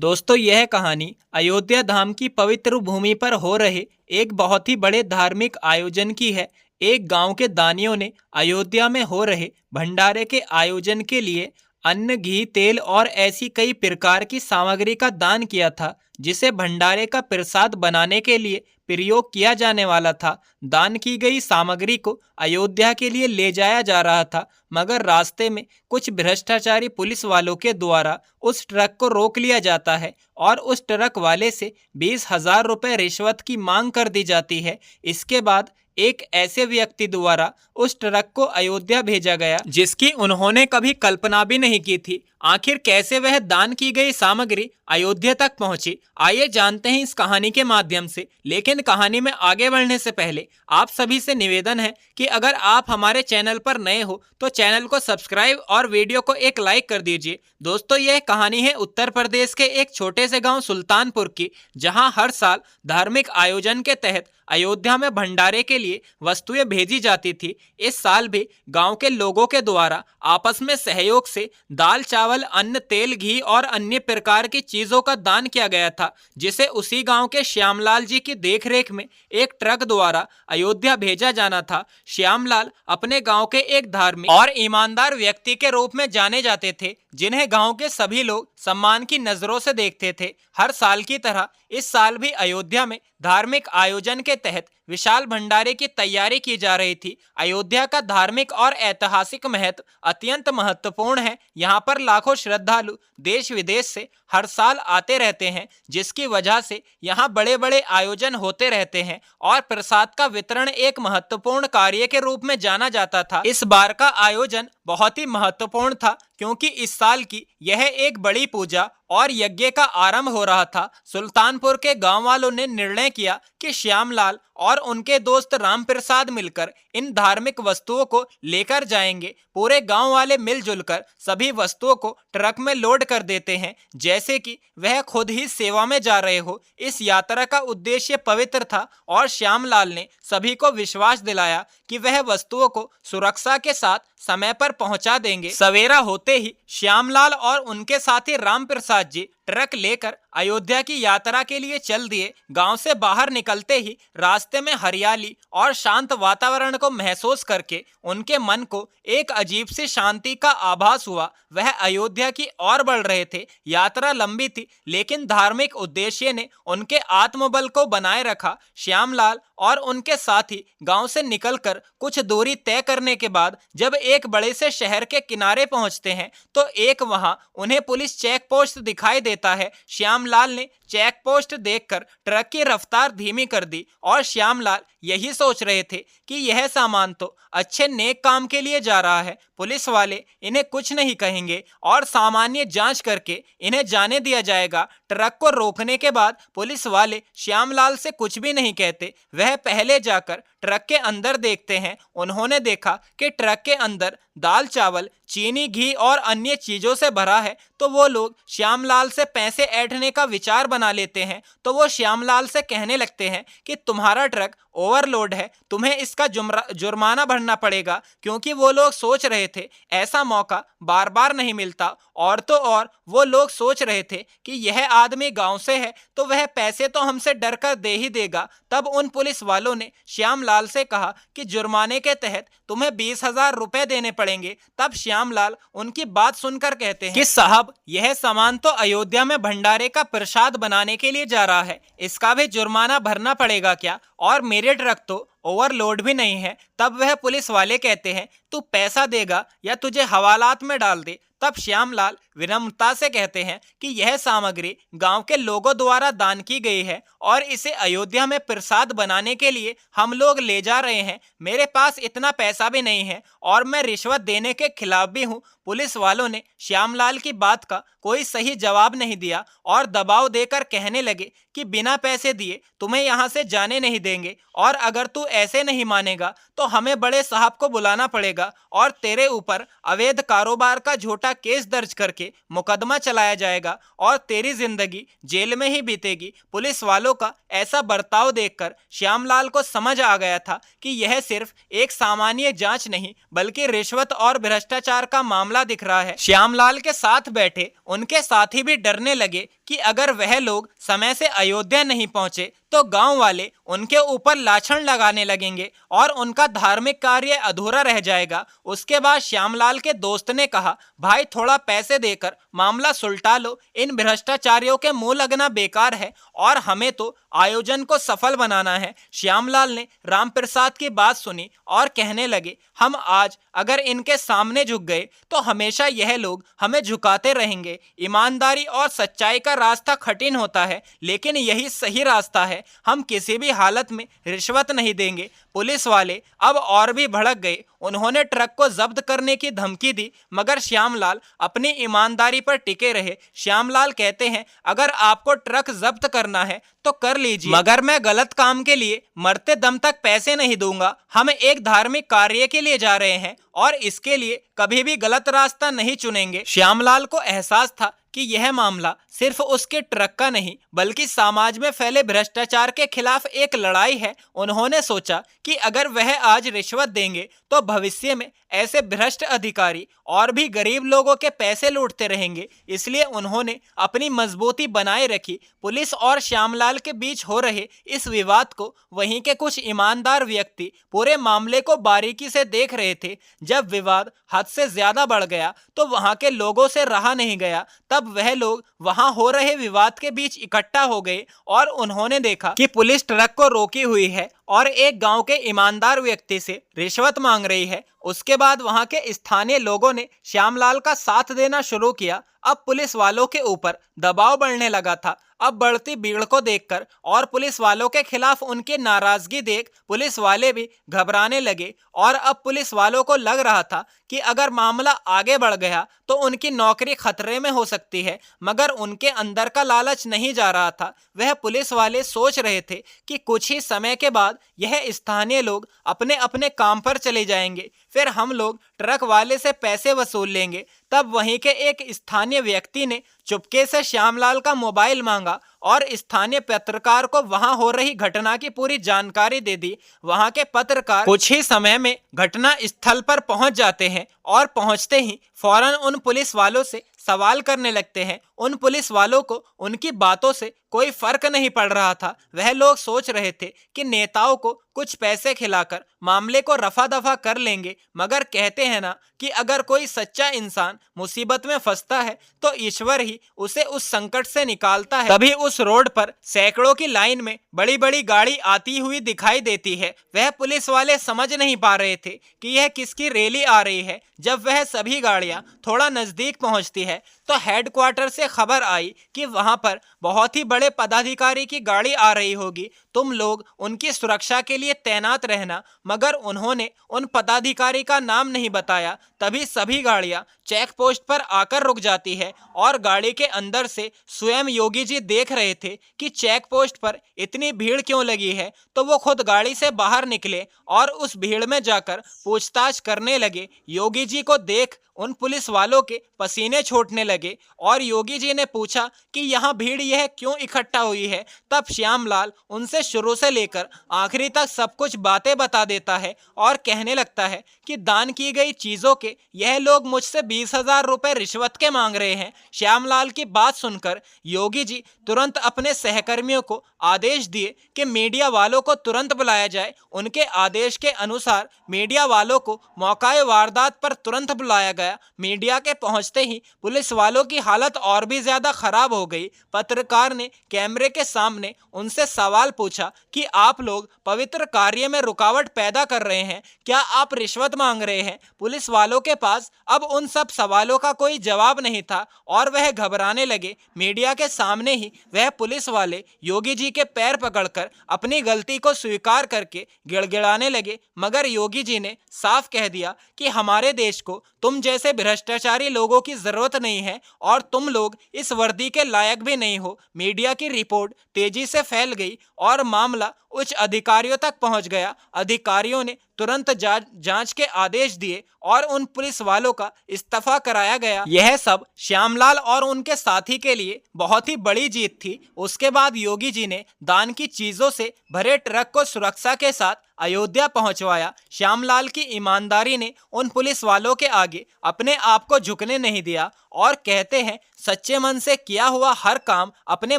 दोस्तों, यह कहानी अयोध्या धाम की पवित्र भूमि पर हो रहे एक बहुत ही बड़े धार्मिक आयोजन की है। एक गांव के दानियों ने अयोध्या में हो रहे भंडारे के आयोजन के लिए अन्न, घी, तेल और ऐसी कई प्रकार की सामग्री का दान किया था, जिसे भंडारे का प्रसाद बनाने के लिए प्रयोग किया जाने वाला था। दान की गई सामग्री को अयोध्या के लिए ले जाया जा रहा था, मगर रास्ते में कुछ भ्रष्टाचारी पुलिस वालों के द्वारा उस ट्रक को रोक लिया जाता है और उस ट्रक वाले से 20,000 रुपए रिश्वत की मांग कर दी जाती है। इसके बाद एक ऐसे व्यक्ति द्वारा उस ट्रक को अयोध्या भेजा गया जिसकी उन्होंने कभी कल्पना भी नहीं की थी। आखिर कैसे वह दान की गई सामग्री अयोध्या तक पहुंची, आइए जानते हैं इस कहानी के माध्यम से। लेकिन कहानी में आगे बढ़ने से पहले आप सभी से निवेदन है कि अगर आप हमारे चैनल पर नए हो तो चैनल को सब्सक्राइब और वीडियो को एक लाइक कर दीजिए। दोस्तों, यह कहानी है उत्तर प्रदेश के एक छोटे से गांव सुल्तानपुर की, जहां हर साल धार्मिक आयोजन के तहत अयोध्या में भंडारे के लिए वस्तुएं भेजी जाती थी। इस साल भी गांव के लोगों के द्वारा आपस में सहयोग से दाल, चावल, अन्न, तेल, घी और अन्य प्रकार की चीजों का दान किया गया था, जिसे उसी गांव के श्यामलाल जी की देखरेख में एक ट्रक द्वारा अयोध्या भेजा जाना था। श्यामलाल अपने गांव के एक धार्मिक और ईमानदार व्यक्ति के रूप में जाने जाते थे, जिन्हें गांव के सभी लोग सम्मान की नजरों से देखते थे। हर साल की तरह इस साल भी अयोध्या में धार्मिक आयोजन के तहत विशाल भंडारे की तैयारी की जा रही थी। अयोध्या का धार्मिक और ऐतिहासिक महत्व अत्यंत महत्वपूर्ण है। यहाँ पर लाखों श्रद्धालु देश विदेश से हर साल आते रहते हैं, जिसकी वजह से यहाँ बड़े बड़े आयोजन होते रहते हैं और प्रसाद का वितरण एक महत्वपूर्ण कार्य के रूप में जाना जाता था। इस बार का आयोजन बहुत ही महत्वपूर्ण था, क्योंकि इस साल की यह एक बड़ी पूजा और यज्ञ का आरंभ हो रहा था। सुल्तानपुर के गांव वालों ने निर्णय किया कि श्यामलाल और उनके दोस्त राम प्रसाद मिलकर इन धार्मिक वस्तुओं को लेकर जाएंगे। पूरे गांव वाले मिलजुल कर सभी वस्तुओं को ट्रक में लोड कर देते हैं, जैसे कि वह खुद ही सेवा में जा रहे हो। इस यात्रा का उद्देश्य पवित्र था और श्यामलाल ने सभी को विश्वास दिलाया कि वह वस्तुओं को सुरक्षा के साथ समय पर पहुंचा देंगे। सवेरा होते ही श्यामलाल और उनके साथी राम प्रसाद जी ट्रक लेकर अयोध्या की यात्रा के लिए चल दिए। गांव से बाहर निकलते ही रास्ते में हरियाली और शांत वातावरण को महसूस करके उनके मन को एक अजीब सी शांति का आभास हुआ। वह अयोध्या की ओर बढ़ रहे थे। यात्रा लंबी थी, लेकिन धार्मिक उद्देश्य ने उनके आत्मबल को बनाए रखा। श्यामलाल और उनके साथी गांव से निकलकर कुछ दूरी तय करने के बाद जब एक बड़े से शहर के किनारे पहुंचते हैं, तो एक वहां उन्हें पुलिस चेक पोस्ट दिखाई देता है। श्यामलाल ने चेक पोस्ट देखकर ट्रक की रफ्तार धीमी कर दी और श्यामलाल यही सोच रहे थे कि यह सामान तो अच्छे नेक काम के लिए जा रहा है, पुलिस वाले इन्हें कुछ नहीं कहेंगे और सामान्य जांच करके इन्हें जाने दिया जाएगा। ट्रक को रोकने के बाद पुलिस वाले श्यामलाल से कुछ भी नहीं कहते। वह पहले जाकर ट्रक के अंदर देखते हैं। उन्होंने देखा कि ट्रक के अंदर दाल, चावल, चीनी, घी और अन्य चीजों से भरा है, तो वो लोग श्यामलाल से पैसे ऐंठने का विचार बना लेते हैं। तो वो श्यामलाल से कहने लगते हैं कि तुम्हारा ट्रक ओवरलोड है, तुम्हें इसका जुर्माना भरना पड़ेगा, क्योंकि वो लोग सोच रहे थे ऐसा मौका बार बार नहीं मिलता। और तो और वो लोग सोच रहे थे कि यह आदमी गांव से है तो वह पैसे तो हमसे डर कर दे ही देगा। तब उन पुलिस वालों ने श्यामलाल से कहा कि जुर्माने के तहत तुम्हें 20,000 रुपए देने पड़ेंगे। तब श्यामलाल उनकी बात सुनकर कहते हैं कि साहब, यह सामान तो अयोध्या में भंडारे का प्रसाद बनाने के लिए जा रहा है, इसका भी जुर्माना भरना पड़ेगा क्या? और मेरे ट्रक तो ओवरलोड भी नहीं है। तब वह पुलिस वाले कहते हैं, तू पैसा देगा या तुझे हवालात में डाल दे। तब श्यामलाल विनम्रता से कहते हैं कि यह सामग्री गांव के लोगों द्वारा दान की गई है और इसे अयोध्या में प्रसाद बनाने के लिए हम लोग ले जा रहे हैं। मेरे पास इतना पैसा भी नहीं है और मैं रिश्वत देने के खिलाफ भी हूँ। पुलिस वालों ने श्यामलाल की बात का कोई सही जवाब नहीं दिया और दबाव देकर कहने लगे कि बिना पैसे दिए तुम्हें यहाँ से जाने नहीं देंगे, और अगर तू ऐसे नहीं मानेगा तो हमें बड़े साहब को बुलाना पड़ेगा और तेरे ऊपर अवैध कारोबार का झूठा केस दर्ज करके मुकदमा चलाया जाएगा और तेरी जिंदगी जेल में ही बीतेगी। पुलिस वालों का ऐसा बर्ताव देखकर श्यामलाल को समझ आ गया था कि यह सिर्फ एक सामान्य जांच नहीं बल्कि रिश्वत और भ्रष्टाचार का मामला दिख रहा है। श्यामलाल के साथ बैठे उनके साथी भी डरने लगे कि कि अगर वह लोग समय से अयोध्या नहीं पहुंचे तो गांव वाले उनके ऊपर लाछन लगाने लगेंगे और उनका धार्मिक कार्य अधूरा रह जाएगा। उसके बाद श्यामलाल के दोस्त ने कहा, भाई थोड़ा पैसे देकर मामला सुलटा लो, इन भ्रष्टाचारियों के मुंह लगना बेकार है और हमें तो आयोजन को सफल बनाना है। श्यामलाल ने रामप्रसाद की बात सुनी और कहने लगे, हम आज अगर इनके सामने झुक गए तो हमेशा यह लोग हमें झुकाते रहेंगे। ईमानदारी और सच्चाई का रास्ता कठिन होता है, लेकिन यही सही रास्ता है। हम किसी भी हालत में रिश्वत नहीं देंगे। पुलिस वाले अब और भी भड़क गए। उन्होंने ट्रक को जब्त करने की धमकी दी, मगर श्यामलाल अपनी ईमानदारी पर टिके रहे। श्यामलाल कहते हैं, अगर आपको ट्रक जब्त करना है तो कर लीजिए, मगर मैं गलत काम के लिए मरते दम तक पैसे नहीं दूंगा। हम एक धार्मिक कार्य के लिए जा रहे हैं और इसके लिए कभी भी गलत रास्ता नहीं चुनेंगे। श्यामलाल को एहसास था कि यह मामला सिर्फ उसके ट्रक का नहीं बल्कि समाज में फैले भ्रष्टाचार के खिलाफ एक लड़ाई है। उन्होंने सोचा कि अगर वह आज रिश्वत देंगे तो भविष्य में ऐसे भ्रष्ट अधिकारी और भी गरीब लोगों के पैसे लूटते रहेंगे। इसलिए उन्होंने अपनी मजबूती बनाए रखी। पुलिस और श्यामलाल के बीच हो रहे इस विवाद को वहीं के कुछ ईमानदार व्यक्ति पूरे मामले को बारीकी से देख रहे थे। जब विवाद हद से ज्यादा बढ़ गया तो वहां के लोगों से रहा नहीं गया। तब वह लोग वहां हो रहे विवाद के बीच इकट्ठा हो गए और उन्होंने देखा कि पुलिस ट्रक को रोकी हुई है और एक गांव के ईमानदार व्यक्ति से रिश्वत मांग रही है। उसके बाद वहां के स्थानीय लोगों ने श्यामलाल का साथ देना शुरू किया। अब पुलिस वालों के ऊपर दबाव बढ़ने लगा था। अब बढ़ती भीड़ को देखकर और पुलिस वालों के खिलाफ उनकी नाराजगी देख पुलिस वाले भी घबराने लगे और अब पुलिस वालों को लग रहा था कि अगर मामला आगे बढ़ गया तो उनकी नौकरी खतरे में हो सकती है। मगर उनके अंदर का लालच नहीं जा रहा था। वह पुलिस वाले सोच रहे थे कि कुछ ही समय के बाद यह स्थानीय लोग अपने अपने काम पर चले जाएंगे, फिर हम लोग ट्रक वाले से पैसे वसूल लेंगे। तब वहीं के एक स्थानीय व्यक्ति ने चुपके से श्यामलाल का मोबाइल मांगा और स्थानीय पत्रकार को वहां हो रही घटना की पूरी जानकारी दे दी। वहां के पत्रकार कुछ ही समय में घटना स्थल पर पहुंच जाते हैं और पहुंचते ही फौरन उन पुलिस वालों से सवाल करने लगते हैं। उन पुलिस वालों को उनकी बातों से कोई फर्क नहीं पड़ रहा था। वह लोग सोच रहे थे कि नेताओं को कुछ पैसे खिलाकर मामले को रफा दफा कर लेंगे, मगर कहते हैं ना कि अगर कोई सच्चा इंसान मुसीबत में फंसता है तो ईश्वर ही उसे उस संकट से निकालता है। तभी उस रोड पर सैकड़ों की लाइन में बड़ी बड़ी गाड़ी आती हुई दिखाई देती है। वह पुलिस वाले समझ नहीं पा रहे थे कि यह किसकी रैली आ रही है। जब वह सभी गाड़ियां थोड़ा नजदीक पहुंचती है तो हेडक्वार्टर से खबर आई कि वहां पर बहुत ही बड़े पदाधिकारी की गाड़ी आ रही होगी, तुम लोग उनकी सुरक्षा के लिए तैनात रहना। मगर उन्होंने उन पदाधिकारी का नाम नहीं बताया। तभी सभी गाड़ियां चेक पोस्ट पर आकर रुक जाती है और गाड़ी के अंदर से स्वयं योगी जी देख रहे थे कि चेक पोस्ट पर इतनी भीड़ क्यों लगी है। तो वो खुद गाड़ी से बाहर निकले और उस भीड़ में जाकर पूछताछ करने लगे। योगी जी को देख उन पुलिस वालों के पसीने छूटने लगे और योगी जी ने पूछा कि यहाँ भीड़ यह क्यों इकट्ठा हुई है। तब श्यामलाल उनसे शुरू से लेकर आखिरी तक सब कुछ बातें बता देता है और कहने लगता है कि दान की गई चीजों के यह लोग मुझसे 20,000 रुपए रिश्वत के मांग रहे हैं। श्यामलाल की बात सुनकर योगी जी तुरंत अपने सहकर्मियों को आदेश दिए कि मीडिया वालों को तुरंत बुलाया जाए। उनके आदेश के अनुसार मीडिया वालों को मौकाए वारदात पर तुरंत बुलाया गया। मीडिया के पहुंचते ही पुलिस वालों की हालत और भी ज्यादा खराब हो गई। पत्रकार ने कैमरे के सामने उनसे सवाल पूछा कि आप लोग पवित्र कार्य में रुकावट पैदा कर रहे हैं, क्या आप रिश्वत मांग रहे हैं? पुलिस वालों के पास अब उन सब सवालों का कोई जवाब नहीं था और वह घबराने लगे। मीडिया के सामने ही वह पुलिस वाले योगी जी के पैर पकड़कर अपनी गलती को स्वीकार करके गिड़गिड़ाने लगे। मगर योगी जी ने साफ कह दिया कि हमारे देश को तुम जैसे भ्रष्टाचारी लोगों की जरूरत नहीं है और तुम लोग इस वर्दी के लायक भी नहीं हो। मीडिया की रिपोर्ट तेजी से फैल गई और मामला उच्च अधिकारियों तक पहुंच गया। अधिकारियों ने तुरंत जांच के आदेश दिए और उन पुलिस वालों का इस्तीफा कराया गया। यह सब श्यामलाल और उनके साथी के लिए बहुत ही बड़ी जीत थी। उसके बाद योगी जी ने दान की चीजों से भरे ट्रक को सुरक्षा के साथ अयोध्या पहुंचवाया। श्यामलाल की ईमानदारी ने उन पुलिस वालों के आगे अपने आप को झुकने नहीं दिया और कहते हैं सच्चे मन से किया हुआ हर काम अपने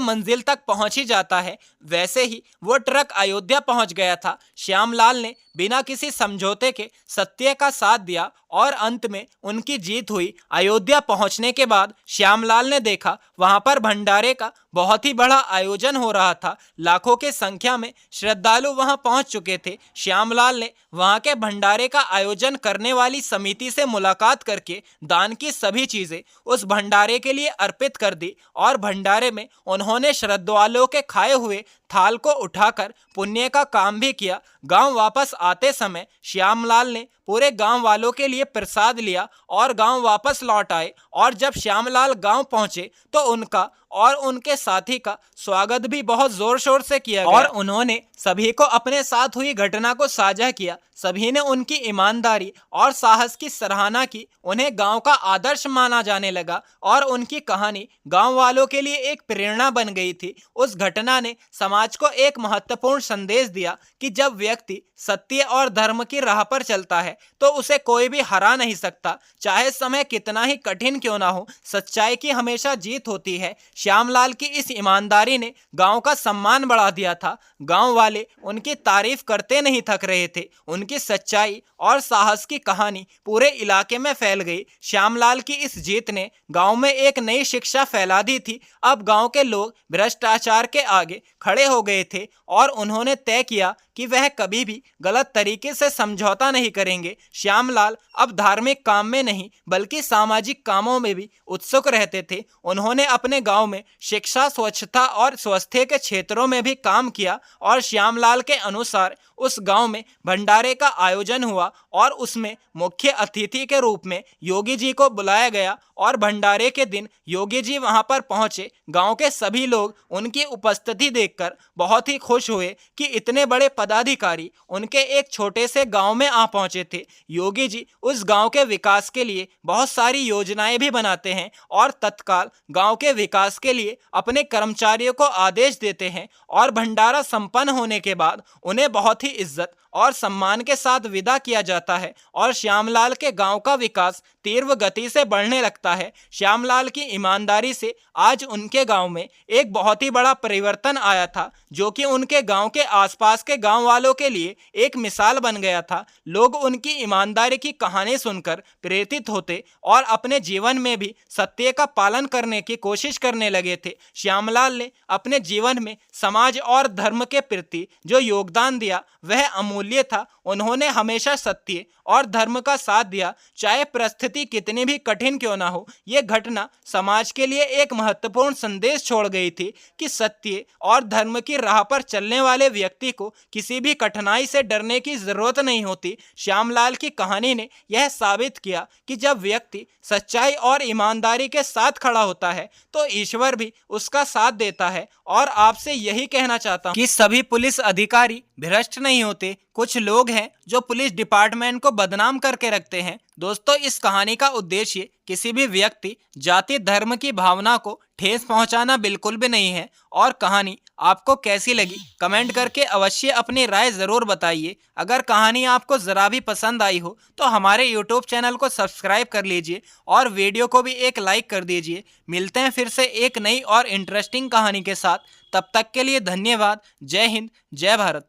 मंजिल तक पहुंच ही जाता है, वैसे ही वो ट्रक अयोध्या पहुंच गया था। श्यामलाल ने बिना किसी समझौते के सत्य का साथ दिया और अंत में उनकी जीत हुई। अयोध्या पहुंचने के बाद श्यामलाल ने देखा वहां पर भंडारे का बहुत ही बड़ा आयोजन हो रहा था। लाखों की संख्या में श्रद्धालु वहां पहुंच चुके थे। श्यामलाल ने वहां के भंडारे का आयोजन करने वाली समिति से मुलाकात करके दान की सभी चीजें उस भंडारे के लिए अर्पित कर दी और भंडारे में उन्होंने श्रद्धालुओं के खाए हुए थाल को उठाकर पुण्य का काम भी किया। गांव वापस आते समय श्यामलाल ने पूरे गांव वालों के लिए प्रसाद लिया और गांव वापस लौट आए और जब श्यामलाल गांव पहुंचे तो उनका और उनके साथी का स्वागत भी बहुत जोर शोर से किया गया और उन्होंने सभी को अपने साथ हुई घटना को साझा किया। सभी ने उनकी ईमानदारी और साहस की सराहना की। उन्हें गांव का आदर्श माना जाने लगा और उनकी कहानी गांव वालों के लिए एक प्रेरणा बन गई थी। उस घटना ने समाज को एक महत्वपूर्ण संदेश दिया कि जब व्यक्ति सत्य और धर्म की राह पर चलता है तो उसे कोई भी हरा नहीं सकता, चाहे समय कितना ही कठिन क्यों ना हो। सच्चाई की हमेशा जीत होती है। श्यामलाल की इस ईमानदारी ने गांव का सम्मान बढ़ा दिया था। गांव वाले उनकी तारीफ करते नहीं थक रहे थे। उनकी सच्चाई और साहस की कहानी पूरे इलाके में फैल गई। श्यामलाल की इस जीत ने गांव में एक नई शिक्षा फैला दी थी। अब गांव के लोग भ्रष्टाचार के आगे खड़े हो गए थे और उन्होंने तय किया कि वह कभी भी गलत तरीके से समझौता नहीं करेंगे। श्यामलाल अब धार्मिक काम में नहीं बल्कि सामाजिक कामों में भी उत्सुक रहते थे। उन्होंने अपने गांव में शिक्षा, स्वच्छता और स्वास्थ्य के क्षेत्रों में भी काम किया और श्यामलाल के अनुसार उस गांव में भंडारे का आयोजन हुआ और उसमें मुख्य अतिथि के रूप में योगी जी को बुलाया गया और भंडारे के दिन योगी जी वहां पर पहुंचे। गांव के सभी लोग उनकी उपस्थिति देखकर बहुत ही खुश हुए कि इतने बड़े पदाधिकारी उनके एक छोटे से गांव में आ पहुंचे थे। योगी जी उस गांव के विकास के लिए बहुत सारी योजनाएं भी बनाते हैं और तत्काल गांव के विकास के लिए अपने कर्मचारियों को आदेश देते हैं और भंडारा संपन्न होने के बाद उन्हें बहुत ही इज्जत और सम्मान के साथ विदा किया जाता है और श्यामलाल के गांव का विकास तीव्र गति से बढ़ने लगता है। श्यामलाल की ईमानदारी से आज उनके गांव में एक बहुत ही बड़ा परिवर्तन आया था जो कि उनके गांव के आसपास के गांव वालों के लिए एक मिसाल बन गया था। लोग उनकी ईमानदारी की कहानी सुनकर प्रेरित होते और अपने जीवन में भी सत्य का पालन करने की कोशिश करने लगे थे। श्यामलाल ने अपने जीवन में समाज और धर्म के प्रति जो योगदान दिया वह अमूल्य था। उन्होंने हमेशा सत्य और धर्म का साथ दिया, चाहे परिस्थिति कितनी भी कठिन क्यों ना हो। यह घटना समाज के लिए एक महत्वपूर्ण संदेश छोड़ गई थी कि सत्य और धर्म की राह पर चलने वाले व्यक्ति को किसी भी कठिनाई से डरने की जरूरत नहीं होती। श्यामलाल की कहानी ने यह साबित किया कि जब व्यक्ति सच्चाई और ईमानदारी के साथ खड़ा होता है तो ईश्वर भी उसका साथ देता है। और आपसे यही कहना चाहता हूं कि सभी पुलिस अधिकारी भ्रष्ट नहीं होते। कुछ लोग हैं जो पुलिस डिपार्टमेंट को बदनाम करके रखते हैं। दोस्तों, इस कहानी का उद्देश्य किसी भी व्यक्ति, जाति, धर्म की भावना को ठेस पहुंचाना बिल्कुल भी नहीं है। और कहानी आपको कैसी लगी कमेंट करके अवश्य अपनी राय जरूर बताइए। अगर कहानी आपको जरा भी पसंद आई हो तो हमारे YouTube चैनल को सब्सक्राइब कर लीजिए और वीडियो को भी एक लाइक कर दीजिए। मिलते हैं फिर से एक नई और इंटरेस्टिंग कहानी के साथ। तब तक के लिए धन्यवाद। जय हिंद, जय भारत।